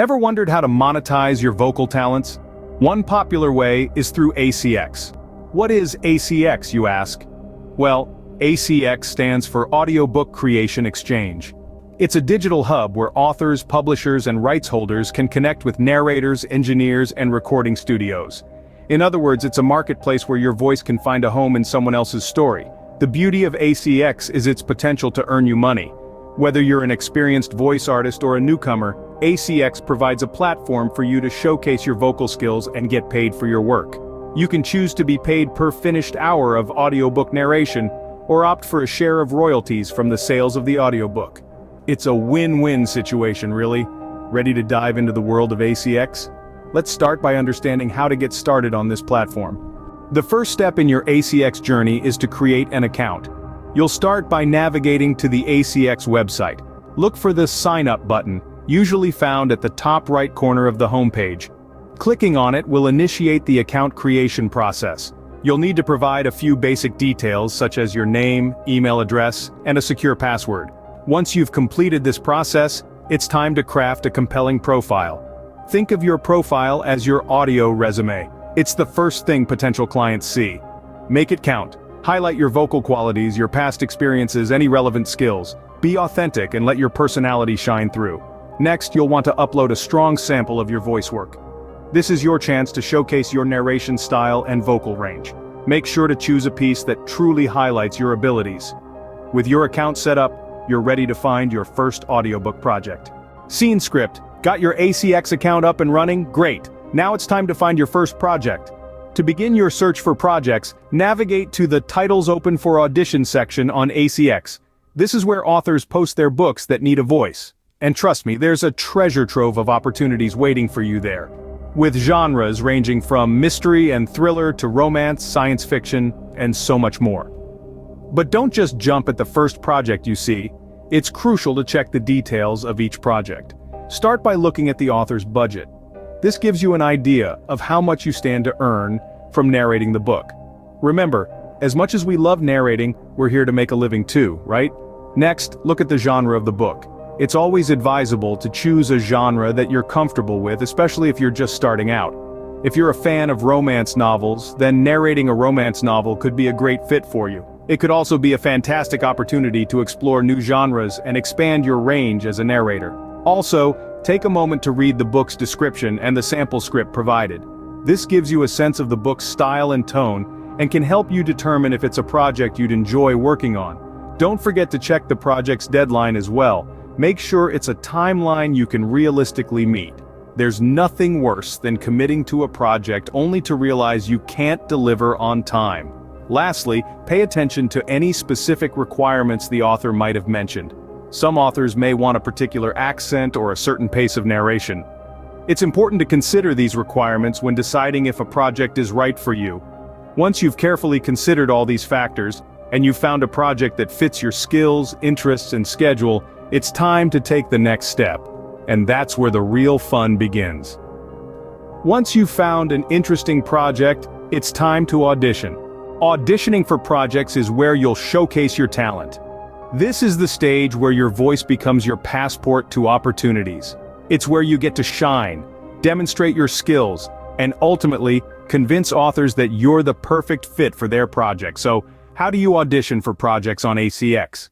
Ever wondered how to monetize your vocal talents? One popular way is through ACX. What is ACX, you ask? Well, ACX stands for Audiobook Creation Exchange. It's a digital hub where authors, publishers, and rights holders can connect with narrators, engineers, and recording studios. In other words, it's a marketplace where your voice can find a home in someone else's story. The beauty of ACX is its potential to earn you money. Whether you're an experienced voice artist or a newcomer, ACX provides a platform for you to showcase your vocal skills and get paid for your work. You can choose to be paid per finished hour of audiobook narration, or opt for a share of royalties from the sales of the audiobook. It's a win-win situation, really. Ready to dive into the world of ACX? Let's start by understanding how to get started on this platform. The first step in your ACX journey is to create an account. You'll start by navigating to the ACX website. Look for the Sign Up button, usually found at the top right corner of the homepage. Clicking on it will initiate the account creation process. You'll need to provide a few basic details such as your name, email address, and a secure password. Once you've completed this process, it's time to craft a compelling profile. Think of your profile as your audio resume. It's the first thing potential clients see. Make it count. Highlight your vocal qualities, your past experiences, any relevant skills. Be authentic and let your personality shine through. Next, you'll want to upload a strong sample of your voice work. This is your chance to showcase your narration style and vocal range. Make sure to choose a piece that truly highlights your abilities. With your account set up, you're ready to find your first audiobook project. Scene script. Got your ACX account up and running? Great. Now it's time to find your first project. To begin your search for projects, navigate to the Titles Open for Audition section on ACX. This is where authors post their books that need a voice. And trust me, there's a treasure trove of opportunities waiting for you there. With genres ranging from mystery and thriller to romance, science fiction, and so much more. But don't just jump at the first project you see. It's crucial to check the details of each project. Start by looking at the author's budget. This gives you an idea of how much you stand to earn from narrating the book. Remember, as much as we love narrating, we're here to make a living too, right? Next, look at the genre of the book. It's always advisable to choose a genre that you're comfortable with, especially if you're just starting out. If you're a fan of romance novels, then narrating a romance novel could be a great fit for you. It could also be a fantastic opportunity to explore new genres and expand your range as a narrator. Also, take a moment to read the book's description and the sample script provided. This gives you a sense of the book's style and tone, and can help you determine if it's a project you'd enjoy working on. Don't forget to check the project's deadline as well. Make sure it's a timeline you can realistically meet. There's nothing worse than committing to a project only to realize you can't deliver on time. Lastly, pay attention to any specific requirements the author might have mentioned. Some authors may want a particular accent or a certain pace of narration. It's important to consider these requirements when deciding if a project is right for you. Once you've carefully considered all these factors, and you've found a project that fits your skills, interests, and schedule, it's time to take the next step. And that's where the real fun begins. Once you've found an interesting project, it's time to audition. Auditioning for projects is where you'll showcase your talent. This is the stage where your voice becomes your passport to opportunities. It's where you get to shine, demonstrate your skills, and ultimately, convince authors that you're the perfect fit for their project. So, how do you audition for projects on ACX?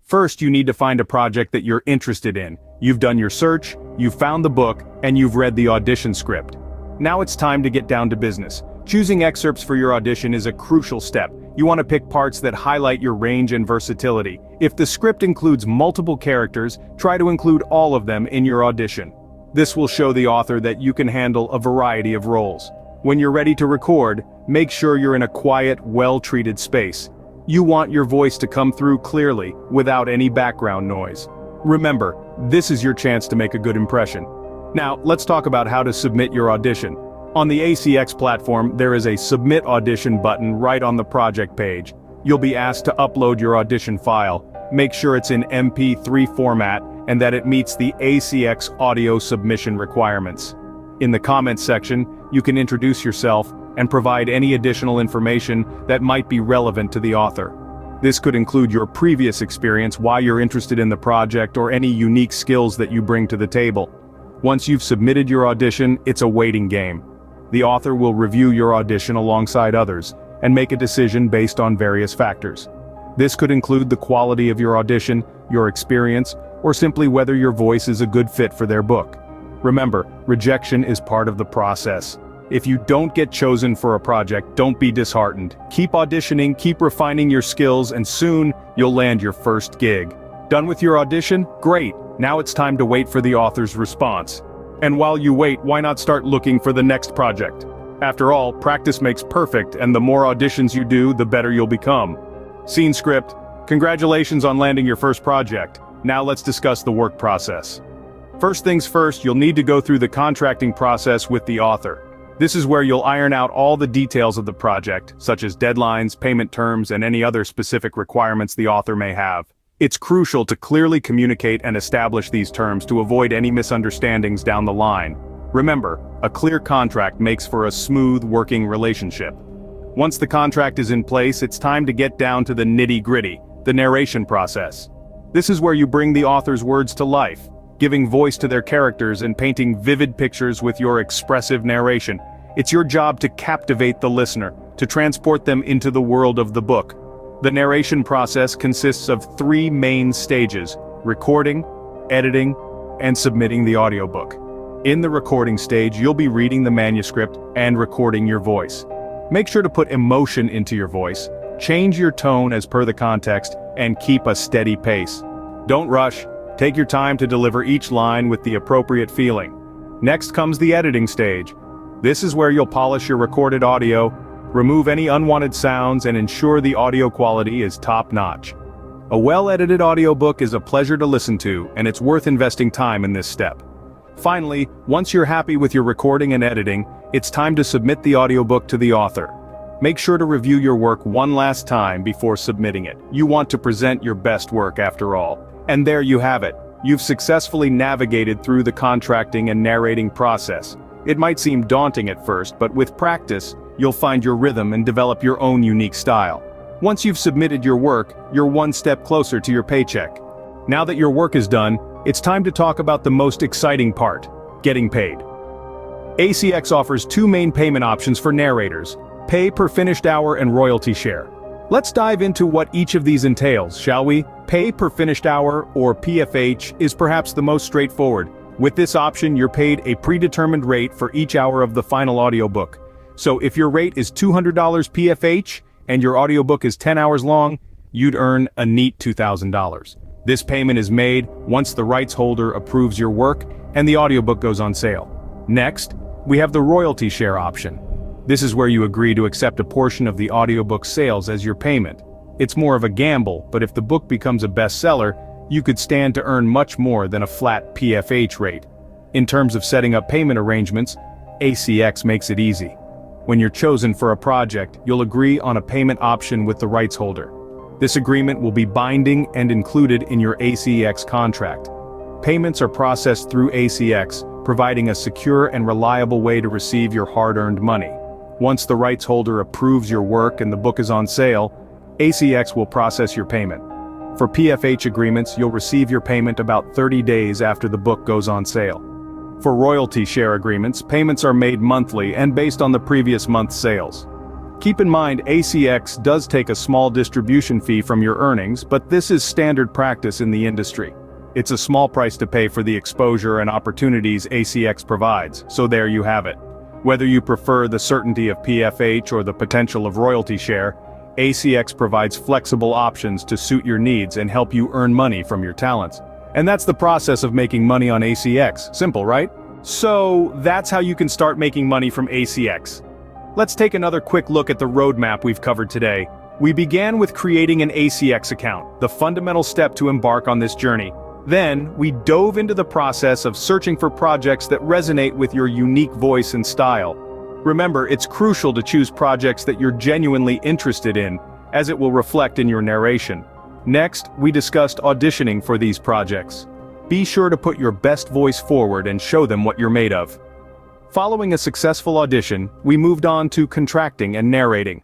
First, you need to find a project that you're interested in. You've done your search, you've found the book, and you've read the audition script. Now it's time to get down to business. Choosing excerpts for your audition is a crucial step. You want to pick parts that highlight your range and versatility. If the script includes multiple characters, try to include all of them in your audition. This will show the author that you can handle a variety of roles. When you're ready to record, make sure you're in a quiet, well-treated space. You want your voice to come through clearly, without any background noise. Remember, this is your chance to make a good impression. Now, let's talk about how to submit your audition. On the ACX platform, there is a Submit Audition button right on the project page. You'll be asked to upload your audition file. Make sure it's in MP3 format and that it meets the ACX audio submission requirements. In the comments section, you can introduce yourself and provide any additional information that might be relevant to the author. This could include your previous experience, why you're interested in the project, or any unique skills that you bring to the table. Once you've submitted your audition, it's a waiting game. The author will review your audition alongside others, and make a decision based on various factors. This could include the quality of your audition, your experience, or simply whether your voice is a good fit for their book. Remember, rejection is part of the process. If you don't get chosen for a project, don't be disheartened. Keep auditioning, keep refining your skills, and soon, you'll land your first gig. Done with your audition? Great! Now it's time to wait for the author's response. And while you wait, why not start looking for the next project? After all, practice makes perfect, and the more auditions you do, the better you'll become. Scene script. Congratulations on landing your first project. Now let's discuss the work process. First things first, you'll need to go through the contracting process with the author. This is where you'll iron out all the details of the project, such as deadlines, payment terms, and any other specific requirements the author may have. It's crucial to clearly communicate and establish these terms to avoid any misunderstandings down the line. Remember, a clear contract makes for a smooth working relationship. Once the contract is in place, it's time to get down to the nitty-gritty, the narration process. This is where you bring the author's words to life, giving voice to their characters and painting vivid pictures with your expressive narration. It's your job to captivate the listener, to transport them into the world of the book. The narration process consists of 3 main stages: recording, editing, and submitting the audiobook. In the recording stage, you'll be reading the manuscript and recording your voice. Make sure to put emotion into your voice, change your tone as per the context, and keep a steady pace. Don't rush, take your time to deliver each line with the appropriate feeling. Next comes the editing stage. This is where you'll polish your recorded audio, remove any unwanted sounds, and ensure the audio quality is top-notch. A well-edited audiobook is a pleasure to listen to, and it's worth investing time in this step. Finally, once you're happy with your recording and editing, it's time to submit the audiobook to the author. Make sure to review your work one last time before submitting it. You want to present your best work after all. And there you have it. You've successfully navigated through the contracting and narrating process. It might seem daunting at first, but with practice, you'll find your rhythm and develop your own unique style. Once you've submitted your work, you're one step closer to your paycheck. Now that your work is done, it's time to talk about the most exciting part: getting paid. ACX offers 2 main payment options for narrators: pay per finished hour and royalty share. Let's dive into what each of these entails, shall we? Pay per finished hour, or PFH, is perhaps the most straightforward. With this option, you're paid a predetermined rate for each hour of the final audiobook. So if your rate is $200 PFH, and your audiobook is 10 hours long, you'd earn a neat $2,000. This payment is made once the rights holder approves your work, and the audiobook goes on sale. Next, we have the royalty share option. This is where you agree to accept a portion of the audiobook sales as your payment. It's more of a gamble, but if the book becomes a bestseller, you could stand to earn much more than a flat PFH rate. In terms of setting up payment arrangements, ACX makes it easy. When you're chosen for a project, you'll agree on a payment option with the rights holder. This agreement will be binding and included in your ACX contract. Payments are processed through ACX, providing a secure and reliable way to receive your hard-earned money. Once the rights holder approves your work and the book is on sale, ACX will process your payment. For PFH agreements, you'll receive your payment about 30 days after the book goes on sale. For royalty share agreements, payments are made monthly and based on the previous month's sales. Keep in mind, ACX does take a small distribution fee from your earnings, but this is standard practice in the industry. It's a small price to pay for the exposure and opportunities ACX provides, so there you have it. Whether you prefer the certainty of PFH or the potential of royalty share, ACX provides flexible options to suit your needs and help you earn money from your talents. And that's the process of making money on ACX. Simple, right? So that's how you can start making money from ACX. Let's take another quick look at the roadmap we've covered today. We began with creating an ACX account, the fundamental step to embark on this journey. Then, we dove into the process of searching for projects that resonate with your unique voice and style. Remember, it's crucial to choose projects that you're genuinely interested in, as it will reflect in your narration. Next, we discussed auditioning for these projects. Be sure to put your best voice forward and show them what you're made of. Following a successful audition, we moved on to contracting and narrating.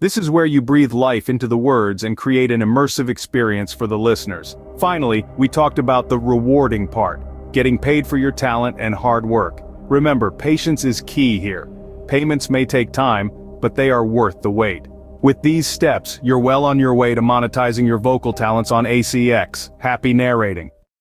This is where you breathe life into the words and create an immersive experience for the listeners. Finally, we talked about the rewarding part, getting paid for your talent and hard work. Remember, patience is key here. Payments may take time, but they are worth the wait. With these steps, you're well on your way to monetizing your vocal talents on ACX. Happy narrating.